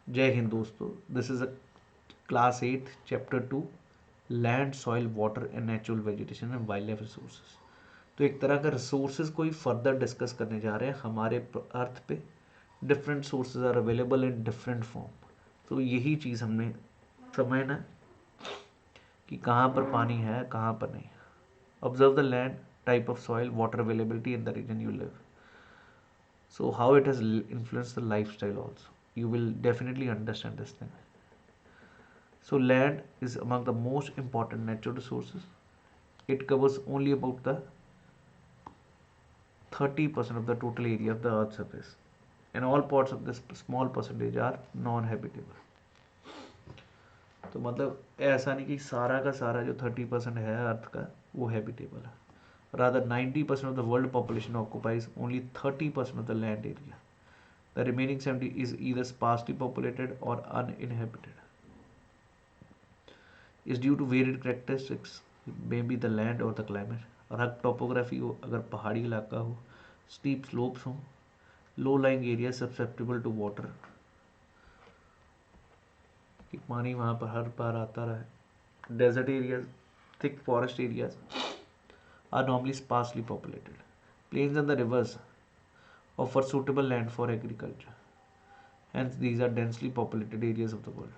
जय हिंद दोस्तों, this is a class 8 chapter 2 land soil water and natural vegetation and wild life resources. तो एक तरह का रिसोर्सेज को ही फर्दर डिस्कस करने जा रहे हैं। हमारे अर्थ पे different sources are available in different form. तो यही चीज़ हमने समझना है कि कहाँ पर पानी है, कहाँ पर नहीं। Observe the land, type of soil, water availability in the region you live. So how it has influenced the lifestyle also. You will definitely understand this thing. So land is among the most important natural resources. It covers only about the 30% of the total area of the earth's surface. And all parts of this small percentage are non-habitable. तो मतलब ऐसा नहीं कि सारा का सारा जो 30% है अर्थ का वो हैबिटेबल है. Rather 90% of the world population occupies only 30% of the land area. The remaining 70 is either sparsely populated or uninhabited. Is due to varied characteristics, maybe the land or the climate. Rugged topography हो, अगर पहाड़ी इलाका हो, steep slopes हो, low-lying areas susceptible to water, कि पानी वहाँ पर हर बार आता रहे. Desert areas, thick forest areas are normally sparsely populated. Plains and the rivers offer suitable land for agriculture. Hence, these are densely populated areas of the world.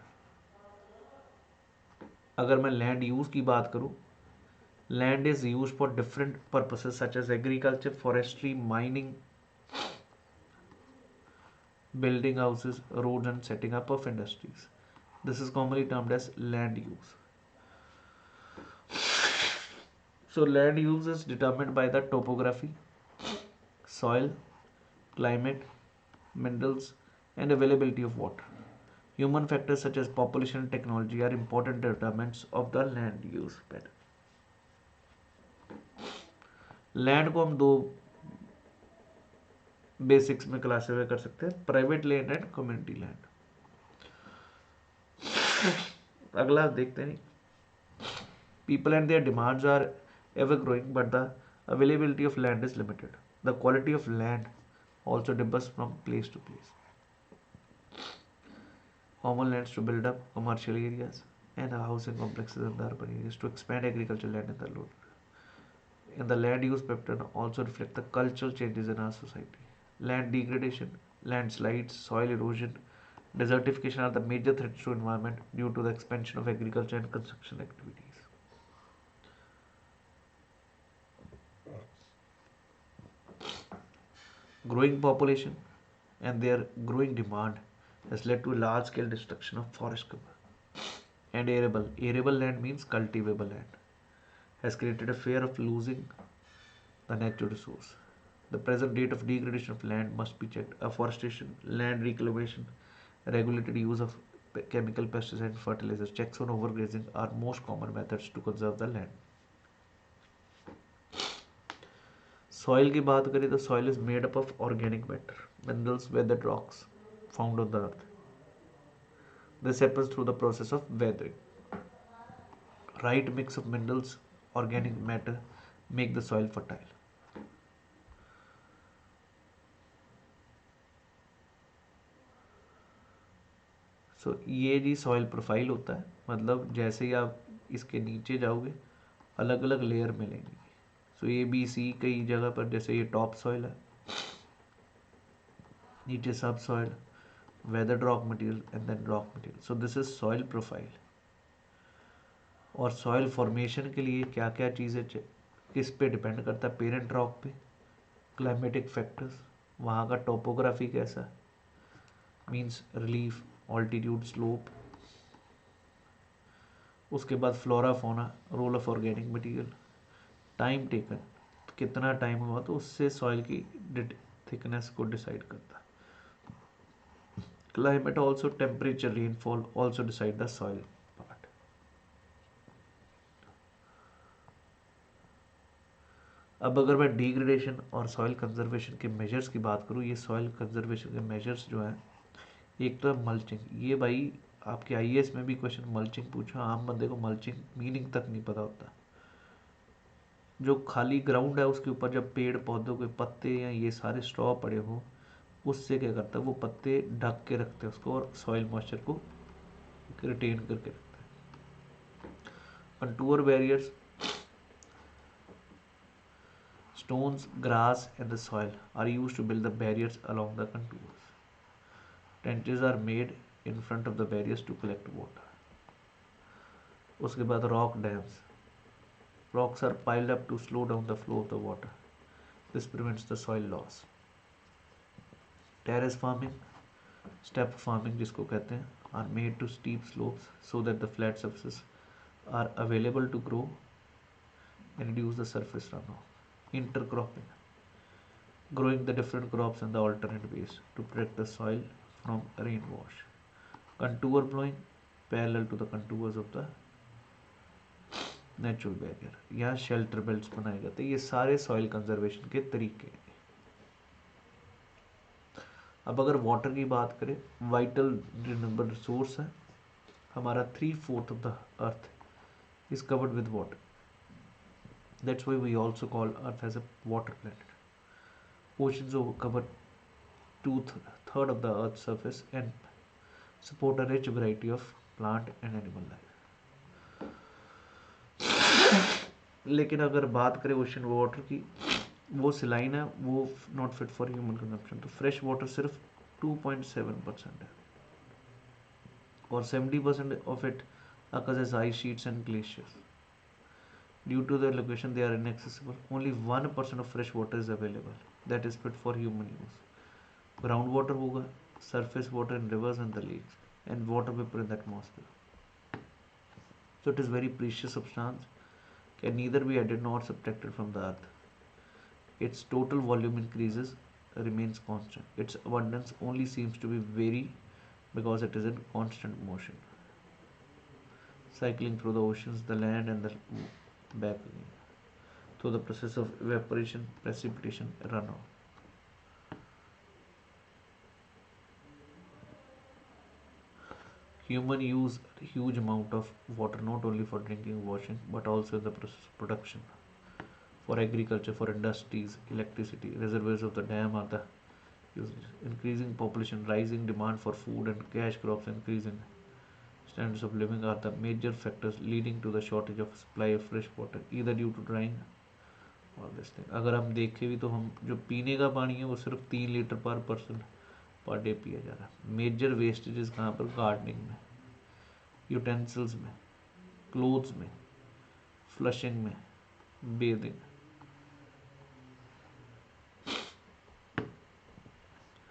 अगर मैं land use की बात करूँ, land is used for different purposes such as agriculture, forestry, mining, building houses, roads and setting up of industries. This is commonly termed as land use. So land use is determined by the topography, soil, climate, minerals and availability of water. Human factors such as population and technology are important determinants of the land use pattern. Land को हम दो basics में classify कर सकते हैं, private land and community land. अगला देखते हैं. People and their demands are ever growing, but the availability of land is limited. The quality of land also differs from place to place. Common lands to build up commercial areas and housing complexes in the urban areas to expand agricultural land in the rural. And the land use pattern also reflect the cultural changes in our society. Land degradation, landslides, soil erosion, desertification are the major threats to environment due to the expansion of agriculture and construction activities. Growing population and their growing demand has led to large-scale destruction of forest cover. And arable land means cultivable land, has created a fear of losing the natural resource. The present rate of degradation of land must be checked. Afforestation, land reclamation, regulated use of chemical pesticides and fertilizers, checks on overgrazing are most common methods to conserve the land. Soil की बात करें तो soil is made up of organic matter, minerals, weathered rocks found on the earth. This happens through the process of weathering. Right mix of minerals, organic matter make the soil fertile. So ये जी soil profile होता है, मतलब जैसे ही आप इसके नीचे जाओगे अलग अलग लेयर मिलेंगी. So A B C कई जगह पर, जैसे ये टॉप सॉइल है, नीचे सब soil, weathered rock material and then rock material. So this is soil profile. और सॉइल फॉर्मेशन के लिए क्या क्या चीज़ें किस पे डिपेंड करता है? पेरेंट रॉक पे, क्लाइमेटिक फैक्टर्स, वहाँ का टोपोग्राफी कैसा है, मीन्स रिलीफ, ऑल्टीट्यूड, स्लोप. उसके बाद flora fauna, role of organic material, time taken, कितना टाइम हुआ, तो उससे सॉइल की थिकनेस को डिसाइड करता है. Climate also, temperature, rainfall also decide the soil part. अब अगर मैं डिग्रेडेशन और सॉइल कंजर्वेशन के मेजर्स की बात करूँ, ये सॉइल कंजर्वेशन के मेजर्स जो हैं, एक तो है मल्चिंग. ये भाई आपके आईएएस में भी क्वेश्चन मल्चिंग पूछा, आम बंदे को मल्चिंग मीनिंग तक नहीं पता होता. जो खाली ग्राउंड है उसके ऊपर जब पेड़ पौधों के पत्ते या ये सारे स्ट्रॉ पड़े हो उससे क्या करता है, वो पत्ते ढक के रखते हैं उसको और सॉइल मॉइस्चर को रिटेन करके रखते हैं। Contour barriers, stones, grass and the soil are used to build the barriers along the contours. Trenches are made in front of the barriers to collect water. उसके बाद rock dams. Rocks are piled up to slow down the flow of the water. This prevents the soil loss. Terrace farming, step farming जिसको कहते हैं, are made to steep slopes so that the flat surfaces are available to grow and reduce the surface runoff. Intercropping, growing the different crops in the alternate ways to protect the soil from rain wash. Contour blowing, parallel to the contours of the natural barrier, यहाँ shelter belts बनाए जाते हैं। ये सारे soil conservation के तरीके हैं। अब अगर वाटर की बात करें, वाइटल रिन्यूएबल रिसोर्स है हमारा, 3/4 of the earth is covered with water, that's why we also call earth as a water planet. Oceans cover 2/3 of the earth's surface and support a rich variety of plant and animal life. लेकिन अगर बात करें ocean water की, वो saline है, वो not fit for human consumption. तो fresh water सिर्फ 2.7% है और 70% of it occurs as ice sheets and glaciers. Due to their location, they are inaccessible. Only 1% of fresh water is available that is fit for human use. Groundwater होगा, surface water in rivers and the lakes, and water vapor in the atmosphere. So it is very precious substance, can neither be added nor subtracted from the earth. Its total volume increases, remains constant. Its abundance only seems to be vary because it is in constant motion, cycling through the oceans, the land, and the back again through the process of evaporation, precipitation, runoff. Human use huge amount of water not only for drinking, washing, but also in the process of production, for agriculture, for industries, electricity. Reservoirs of the dam are the uses. Increasing population, rising demand for food and cash crops, increasing standards of living are the major factors leading to the shortage of supply of fresh water, either due to drying or this thing. अगर हम देखें भी तो हम जो पीने का पानी है वो सिर्फ 3 लीटर पर पर्सन पर डे पिया जा रहा है। मेजर वेस्टेजेस कहाँ पर, गार्डनिंग में, यूटेंसिल्स में, क्लोथ्स में, फ्लशिंग में, bathing.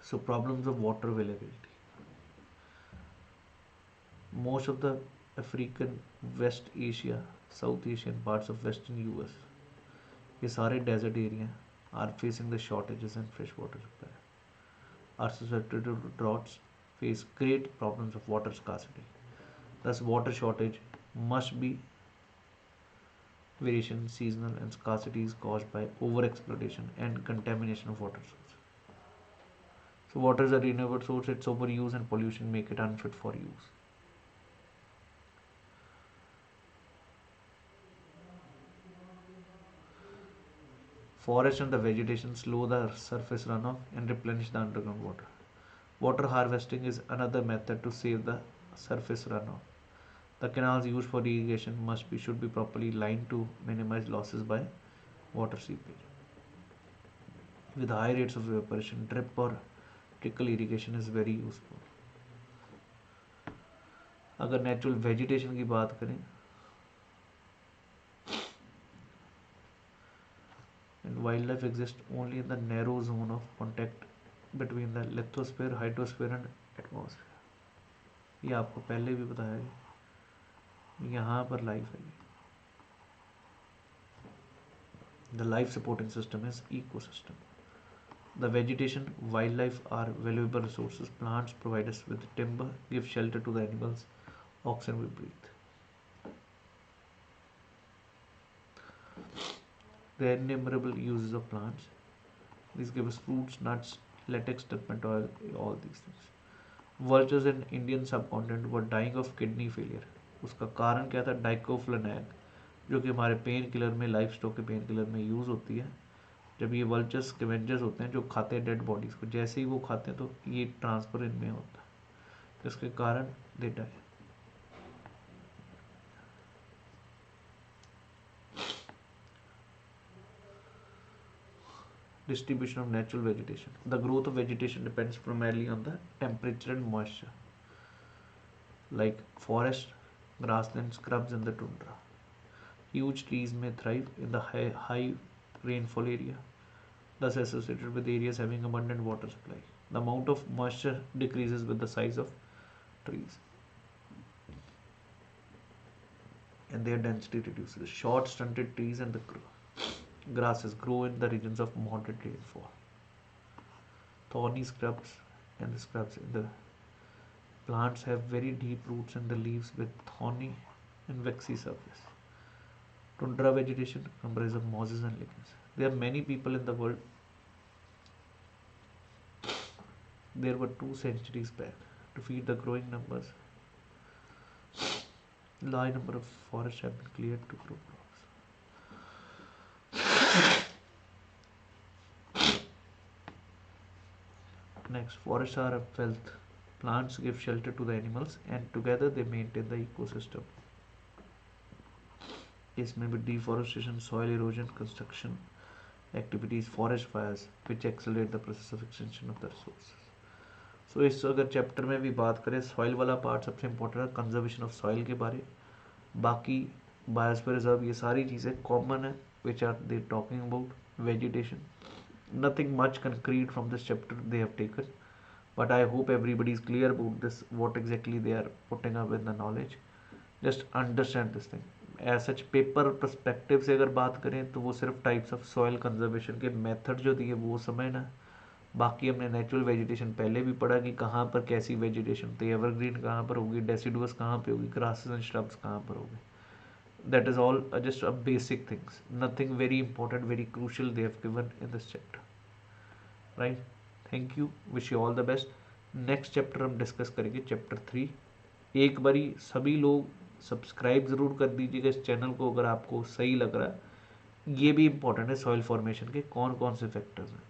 So problems of water availability. Most of the African, West Asia, South Asian parts of Western US, ये सारे desert area are facing the shortages in fresh water supply, are susceptible to droughts, face great problems of water scarcity. Thus, water shortage must be variation seasonal, and scarcity is caused by overexploitation and contamination of water sources. So water is a renewable source, its overuse and pollution make it unfit for use. Forest and the vegetation slow the surface runoff and replenish the underground water. Water harvesting is another method to save the surface runoff. The canals used for irrigation should be properly lined to minimize losses by water seepage. With high rates of evaporation, drip or trickle irrigation is very useful. अगर natural vegetation की बात करें, and wildlife exists only in the narrow zone of contact between the lithosphere, hydrosphere and atmosphere. ये आपको पहले भी बताया है, यहाँ पर लाइफ है। The life supporting system is ecosystem. The vegetation, wildlife are valuable resources. Plants provide us with timber, give shelter to the animals, oxygen we breathe. The innumerable uses of plants. These give us fruits, nuts, latex, turpentine oil, all these things. Vultures in Indian subcontinent were dying of kidney failure. उसका कारण क्या था? Diclofenac, जो कि हमारे pain killer में, life stock के pain killer में यूज़ होती है, जब ये वल्चर्स स्कैवेंजर्स होते हैं जो खाते हैं डेड बॉडीज को, जैसे ही वो खाते हैं तो ये ट्रांसफर इनमें होता है, जिसके कारण they die. Distribution of natural vegetation. The growth of vegetation depends primarily on the temperature and moisture, like forest, grassland, scrubs, and the tundra. Huge trees may thrive in the high rainfall area, thus associated with areas having abundant water supply. The amount of moisture decreases with the size of trees, and their density reduces. Short stunted trees and the grasses grow in the regions of moderate rainfall. Thorny scrubs and the scrubs in the plants have very deep roots in the leaves with thorny and waxy surface. Tundra vegetation comprises of mosses and lichens. There are many people in the world. There were 2 centuries back. To feed the growing numbers, large number of forests have been cleared to grow crops. Next, forests are a wealth. Plants give shelter to the animals and together they maintain the ecosystem. This may be deforestation, soil erosion, construction activities, forest fires, which accelerate the process of extinction of the resources. So इस अगर chapter में भी बात करें, soil वाला part सबसे important है, conservation of soil के बारे, बाकी बायोस्फीयर रिजर्व, ये सारी चीज़ें कॉमन है which are they talking about vegetation. Nothing much concrete from this chapter they have taken, but I hope everybody is clear about this, what exactly they are putting up in the knowledge. Just understand this thing. As such paper perspective से अगर बात करें तो वो सिर्फ types of soil conservation के method जो दिए वो समझना. बाकी हमने नेचुरल वेजिटेशन पहले भी पढ़ा कि कहाँ पर कैसी वेजिटेशन, तो एवरग्रीन कहाँ पर होगी, डेसिडुअस कहाँ पे होगी, ग्रासेस एंड श्रब्स कहाँ पर होगी. That is all just a basic things. Nothing very important, very crucial they have given in this chapter. Right? Thank you. Wish you all the best. Next chapter हम discuss करेंगे chapter 3. एक बारी सभी लोग subscribe ज़रूर कर दीजिएगा इस चैनल को अगर आपको सही लग रहा है. ये भी इम्पोर्टेंट है सॉइल फॉर्मेशन के कौन कौन से फैक्टर्स हैं,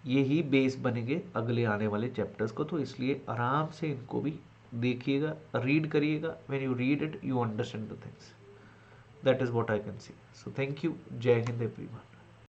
ये ही बेस बनेंगे अगले आने वाले चैप्टर्स को, तो इसलिए आराम से इनको भी देखिएगा, रीड करिएगा. When you read it you understand the things. That is what I can see. So thank you. जय हिंद एवरीवन.